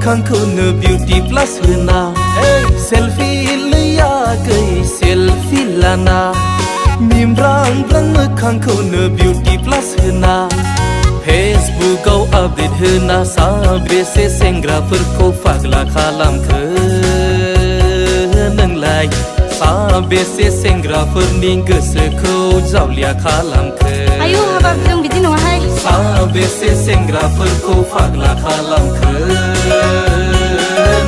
मोखांखौनो beauty प्लास होना selfie लैयाखै selfie लाना मिमब्रां ब्रां मोखांखौनो beauty प्लास होना फेसबुकाव आपडेट होना साबेसे सेंग्राफोरखौ फाग्ला खालामखो नोंलाय साबेसे सेंग्राफोरनि गोसोखौ जावलिया खालामखो आयु हाबाब जों बिदि नङाहाय साबेसे सेंग्राफोरखौ फाग्ला खालामखो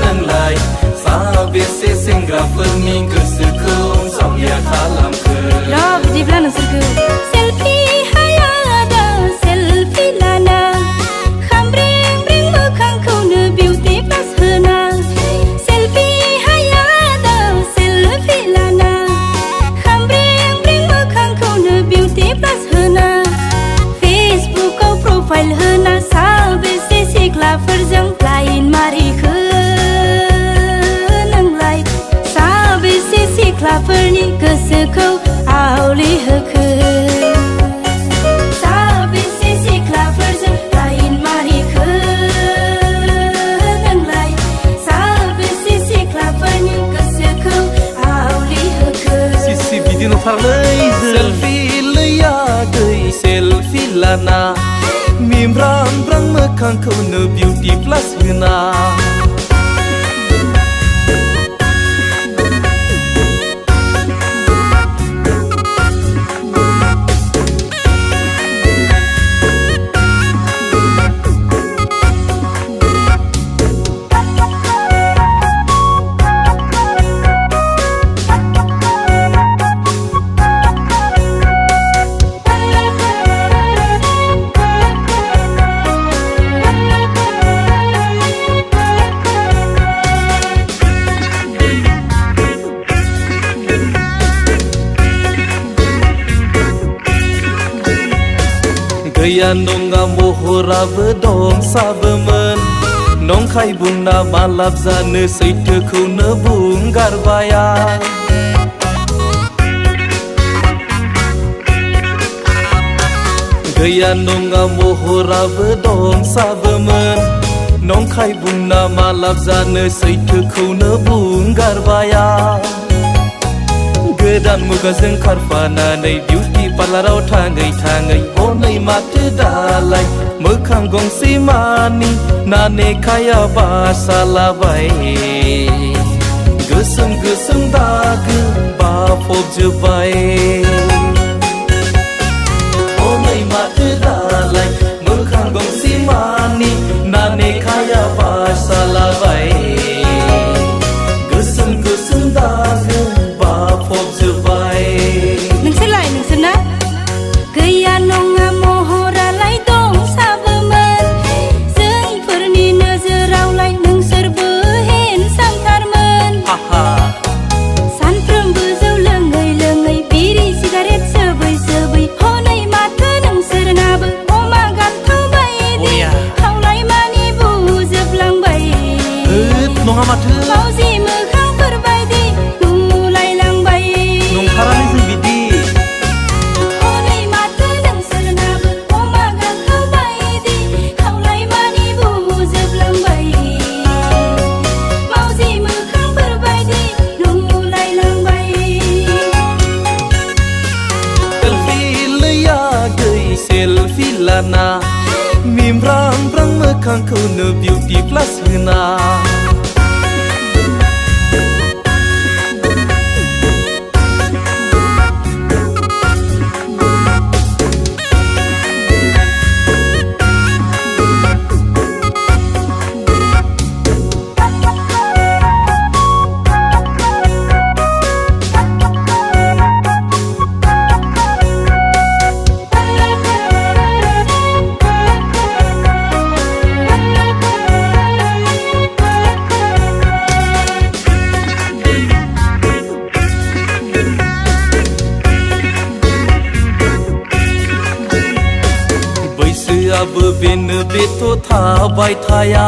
नोंलाय साबेसे सेंग्राफोरनि गोसोखौ जावलिया खालामखो र' बिदिब्ला नोंसोरखौ सेल्फि हायादा सेल्फि लाना खामब्रें ब्रें मोखांखौनो बिउटि प्लास होना सेल्फि हायादा सेल्फि लाना खामब्रें ब्रें मोखांखौनो बिउटि प्लास होना फेसबुकाव प्रफाइल होना साबेसे सिख्लाफोरजों लाइन मारिखो नोंलाय साबेसे सिख्लाफोरनि गोसोखौ आवलिहोखो साबेसे सिख्लाफोरजों लाइन मारिखो नोंलाय साबेसे सिख्लाफोरनि गोसोखौ आवलिहोखो सिसि बिदि नंथारलै सेल्फि लैयाखै सेल्फि लाना मिमब्रां ब्रां मोखांखौनो बिउटि प्लास होना गैया नङा महराबो दं साबोमोन नंखाय बुंना मा लाब जानो सैथोखौनो बुंगारबाया गैया नङा महराबो दं साबोमोन नंखाय बुंना मा लाब जानो सैथोखौनो बुंगारबाया गोदान मुगाजों खारफानानै बिउटि पार्लाराव थाङै थाङै हनै माथो दालाय मोखां गंसे मानि नानेखाया बासालाबाय गोसोम गोसोम दागो बाफबजोब्बाय हनै माथो दालाय मोखां गंसे मानि नानेखाया बासालाबाय गोसोम गोसोम दागो नोंसोरना गैया नङा महरालाय दं साबोमोन जोंफोरनि नोजोरावलाय नोंसोरबो हेन्डसामथारमोन सानफ्रोमबो जौ लोङै लोङै बिरि सिगारेट सोबै सोबै हनै माथो नोंसोरनाबो अमा गान्थाव बायदि खावलाय मानि बुजोबलांबाय नङा माथो मावजि मोखांफोर बायदि नुलायलांबाय नंथारालै जों बिदि हनै माथो नोंसोरनाबो अमा गान्थाव बायदि खावलाय मानि बुजोबलांबाय मावजि मोखांफोर बायदि नुलायलांबाय सेल्फि लैयाखै सेल्फि लाना मिमब्रां ब्रां मोखांखौनो बिउटि प्लास होना बैसोआबो बेनो बेथ' थाबाय थाया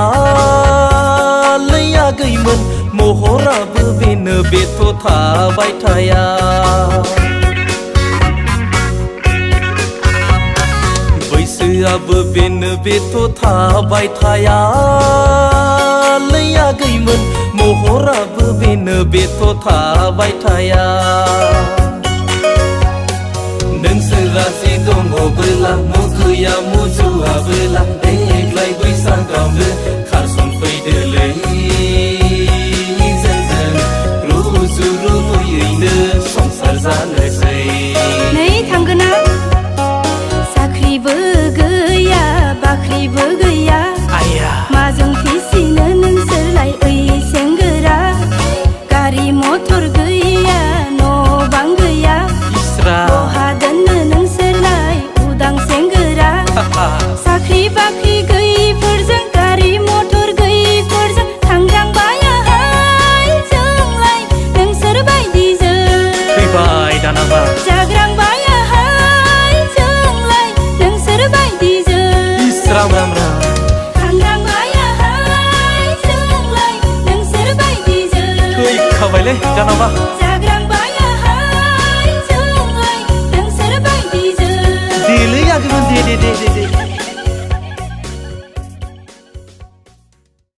लैयाखैमोन महराबो बेनो बेथ' थाबाय थाया बैसोआबो बेनो बेथ' थाबाय थाया फैलायाखैमोन महराबो बेनो बेथ' थाबाय थाया नोंसोरा जे दङबोला मुगैया मुजुआबोला देग्लाय बैसागावनो खारसनफैदोलै जोंजों रुजु रुमुयैनो संसार जानोसै नै थांगोना साख्रिबो गैया बाख्रिबो गैया आया माजों फिसिनो नोंसोरलाय ओइ सेंग्रा गारि मथर गैया न' बां गैया इस्रा बहा दोननो नोंसोरलाय उदां सेंग्रा साख्रि बाख्रि गैयिफोरजों गारि मथर गैयिफोरजों थांग्रांबायाहाय जोंलाय नोंसोर बायदिजों फैबाय दानाबा जाग्रांबायाहाय जोंलाय नोंसोर बायदिजों राम राम राम थांग्रांबायाहाय जोंलाय नोंसोर बायदिजों थैखाबायलै दानाबा जाग्रांबायाहाय जोंलाय नोंसोर बायदिजों देलै आगैमोन दे